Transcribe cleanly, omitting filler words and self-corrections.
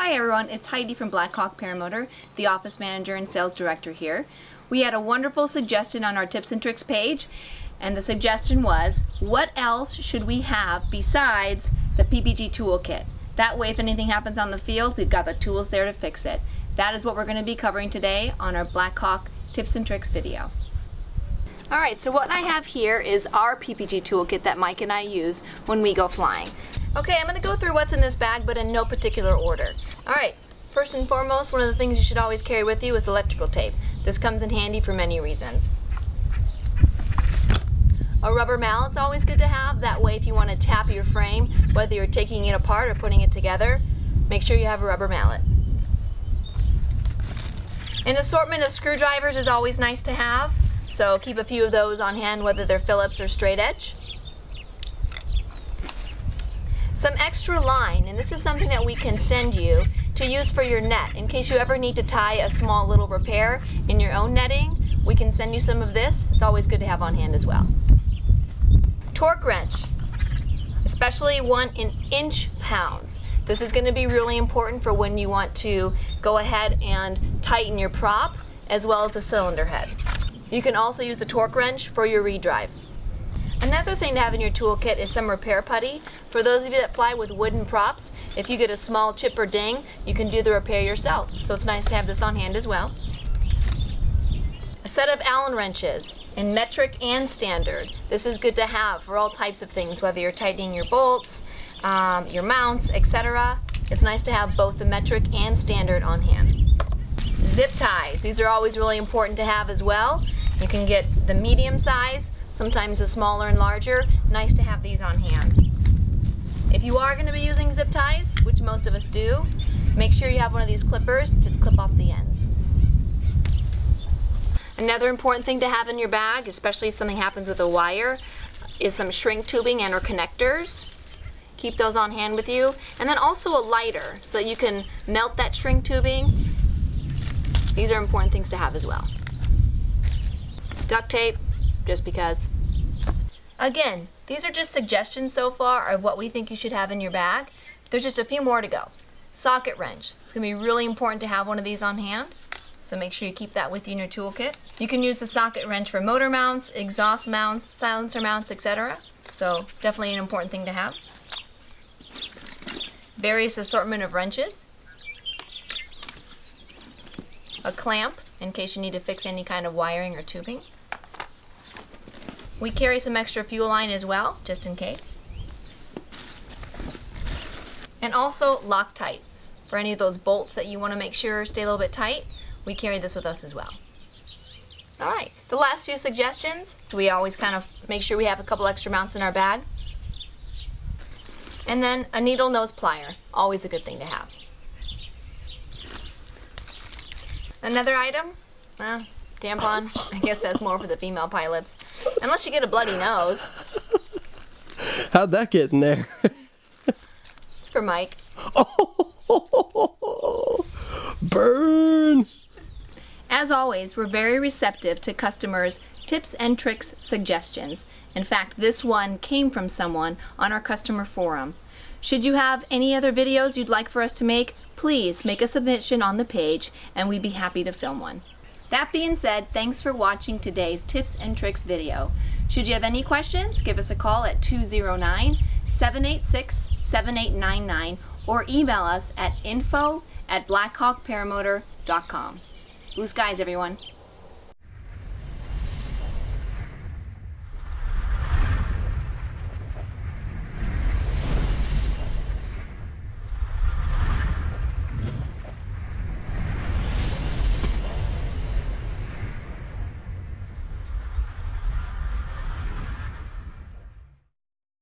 Hi everyone, it's Heidi from BlackHawk Paramotor, the office manager and sales director here. We had a wonderful suggestion on our tips and tricks page, and the suggestion was, what else should we have besides the Ppg Tool Kit? That way if anything happens on the field, we've got the tools there to fix it. That is what we're going to be covering today on our BlackHawk tips and tricks video. Alright, so what I have here is our Ppg toolkit that Mike and I use when we go flying. Okay, I'm going to go through what's in this bag, but in no particular order. Alright, first and foremost, one of the things you should always carry with you is electrical tape. This comes in handy for many reasons. A rubber mallet's always good to have. That way if you want to tap your frame, whether you're taking it apart or putting it together, make sure you have a rubber mallet. An assortment of screwdrivers is always nice to have. So keep a few of those on hand, whether they're Phillips or straight edge. Some extra line, and this is something that we can send you to use for your net. In case you ever need to tie a small little repair in your own netting, we can send you some of this. It's always good to have on hand as well. Torque wrench, especially one in inch pounds. This is going to be really important for when you want to go ahead and tighten your prop as well as the cylinder head. You can also use the torque wrench for your redrive. Another thing to have in your toolkit is some repair putty. For those of you that fly with wooden props, if you get a small chip or ding, you can do the repair yourself. So it's nice to have this on hand as well. A set of Allen wrenches in metric and standard. This is good to have for all types of things, whether you're tightening your bolts, your mounts, etc. It's nice to have both the metric and standard on hand. Zip ties. These are always really important to have as well. You can get the medium size, sometimes the smaller and larger. Nice to have these on hand. If you are going to be using zip ties, which most of us do, make sure you have one of these clippers to clip off the ends. Another important thing to have in your bag, especially if something happens with a wire, is some shrink tubing and or connectors. Keep those on hand with you. And then also a lighter so that you can melt that shrink tubing. These are important things to have as well. Duct tape, just because. Again, these are just suggestions so far of what we think you should have in your bag. There's just a few more to go. Socket wrench. It's going to be really important to have one of these on hand, so make sure you keep that with you in your toolkit. You can use the socket wrench for motor mounts, exhaust mounts, silencer mounts, etc. So definitely an important thing to have. Various assortment of wrenches. A clamp in case you need to fix any kind of wiring or tubing. We carry some extra fuel line as well, just in case. And also Loctites. For any of those bolts that you want to make sure stay a little bit tight, we carry this with us as well. Alright, the last few suggestions, we always kind of make sure we have a couple extra mounts in our bag. And then a needle nose plier, always a good thing to have. Another item, tampon. I guess that's more for the female pilots. Unless you get a bloody nose. How'd that get in there? It's for Mike. Oh, burns! As always, we're very receptive to customers' tips and tricks suggestions. In fact, this one came from someone on our customer forum. Should you have any other videos you'd like for us to make, please make a submission on the page and we'd be happy to film one. That being said, thanks for watching today's tips and tricks video. Should you have any questions, give us a call at 209-786-7899 or email us at info@blackhawkparamotor.com. Blue skies, everyone.